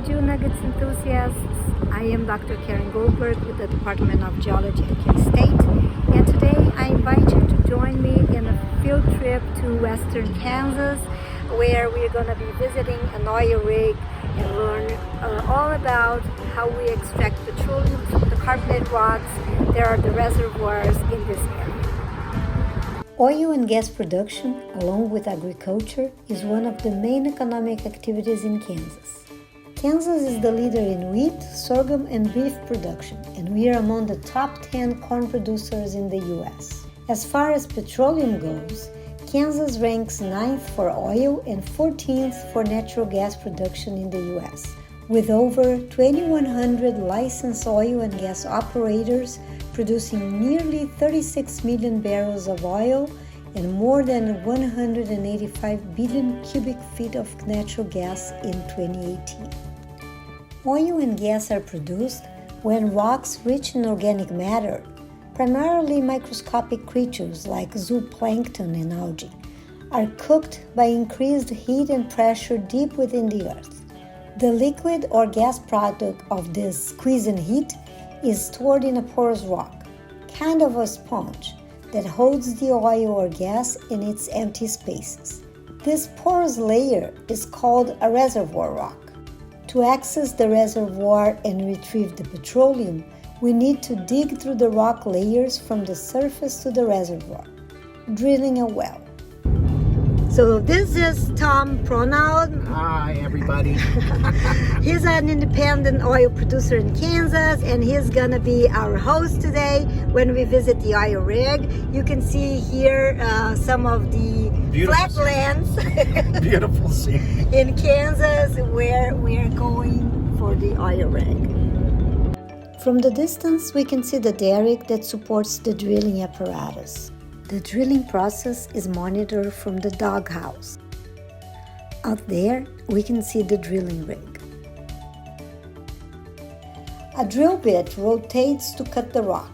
Hi Geonugget enthusiasts, I am Dr. Karen Goldberg with the Department of Geology at K-State, and today I invite you to join me in a field trip to western Kansas where we're going to be visiting an oil rig and learn all about how we extract petroleum from the carbonate rocks. There are the reservoirs in this area. Oil and gas production, along with agriculture, is one of the main economic activities in Kansas. Kansas is the leader in wheat, sorghum, and beef production, and we are among the top 10 corn producers in the U.S. As far as petroleum goes, Kansas ranks 9th for oil and 14th for natural gas production in the U.S., with over 2,100 licensed oil and gas operators producing nearly 36 million barrels of oil and more than 185 billion cubic feet of natural gas in 2018. Oil and gas are produced when rocks rich in organic matter, primarily microscopic creatures like zooplankton and algae, are cooked by increased heat and pressure deep within the earth. The liquid or gas product of this squeeze and heat is stored in a porous rock, kind of a sponge, that holds the oil or gas in its empty spaces. This porous layer is called a reservoir rock. To access the reservoir and retrieve the petroleum, we need to dig through the rock layers from the surface to the reservoir, drilling a well. So this is Tom Pronoud. Hi, everybody. He's an independent oil producer in Kansas, and he's gonna be our host today when we visit the oil rig. You can see here some of the flatlands Beautiful scene in Kansas where we're going for the oil rig. From the distance, we can see the derrick that supports the drilling apparatus. The drilling process is monitored from the doghouse. Out there, we can see the drilling rig. A drill bit rotates to cut the rock.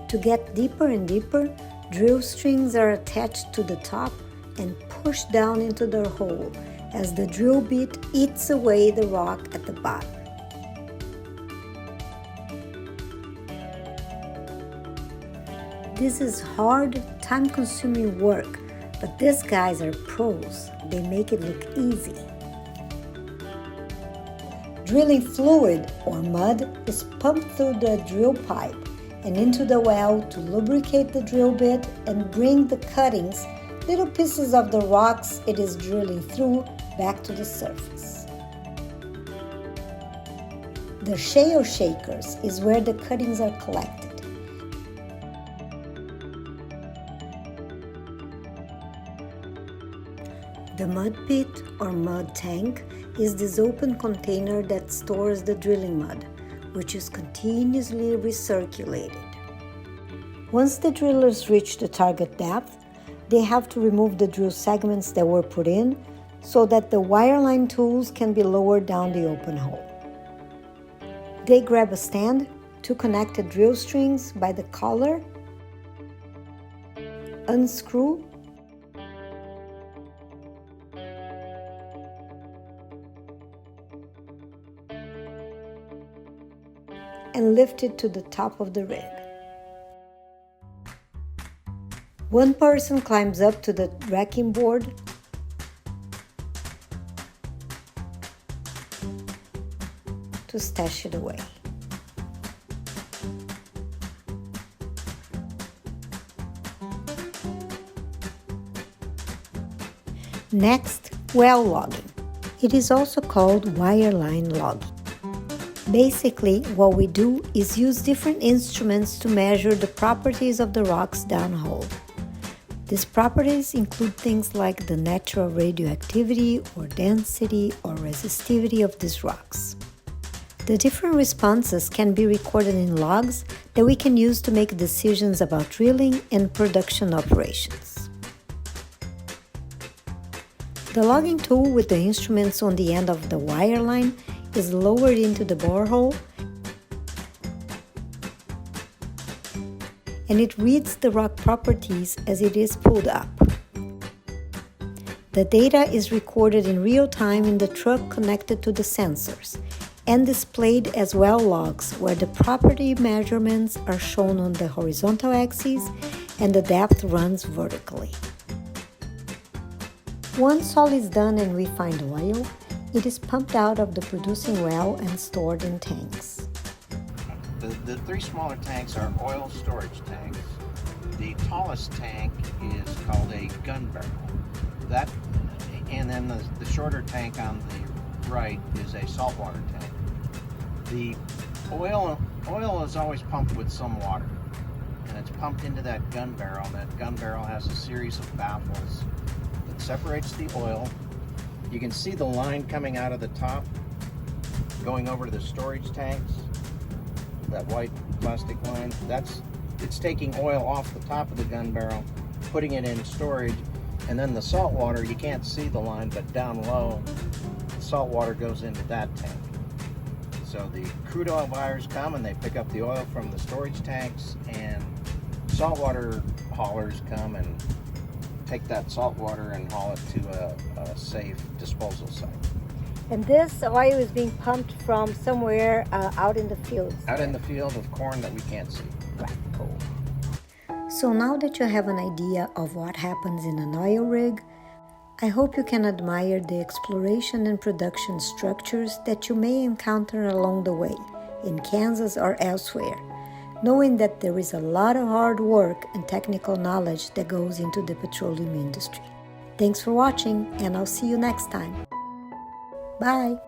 To get deeper and deeper, drill strings are attached to the top and pushed down into the hole as the drill bit eats away the rock at the bottom. This is hard, time-consuming work, but these guys are pros. They make it look easy. Drilling fluid, or mud, is pumped through the drill pipe and into the well to lubricate the drill bit and bring the cuttings, little pieces of the rocks it is drilling through, back to the surface. The shale shakers is where the cuttings are collected. The mud pit or mud tank is this open container that stores the drilling mud, which is continuously recirculated. Once the drillers reach the target depth, they have to remove the drill segments that were put in so that the wireline tools can be lowered down the open hole. They grab a stand, two connected drill strings by the collar, unscrew, and lift it to the top of the rig. One person climbs up to the racking board to stash it away. Next, well logging. It is also called wireline logging. Basically, what we do is use different instruments to measure the properties of the rocks downhole. These properties include things like the natural radioactivity or density or resistivity of these rocks. The different responses can be recorded in logs that we can use to make decisions about drilling and production operations. The logging tool with the instruments on the end of the wireline is lowered into the borehole and it reads the rock properties as it is pulled up. The data is recorded in real time in the truck connected to the sensors and displayed as well logs where the property measurements are shown on the horizontal axis and the depth runs vertically. Once all is done and refined oil, it is pumped out of the producing well and stored in tanks. The three smaller tanks are oil storage tanks. The tallest tank is called a gun barrel. And then the shorter tank on the right is a saltwater tank. The oil is always pumped with some water, and it's pumped into that gun barrel. That gun barrel has a series of baffles that separates the oil. You can see the line coming out of the top, going over to the storage tanks. That white plastic line, it's taking oil off the top of the gun barrel, putting it in storage, and then the salt water, you can't see the line, but down low, the salt water goes into that tank. So the crude oil buyers come and they pick up the oil from the storage tanks, and saltwater haulers come and take that salt water and haul it to a safe disposal site. And this oil is being pumped from somewhere out in the fields. Out in the field of corn that we can't see. Right, cool. So now that you have an idea of what happens in an oil rig, I hope you can admire the exploration and production structures that you may encounter along the way, in Kansas or elsewhere, knowing that there is a lot of hard work and technical knowledge that goes into the petroleum industry. Thanks for watching, and I'll see you next time. Bye!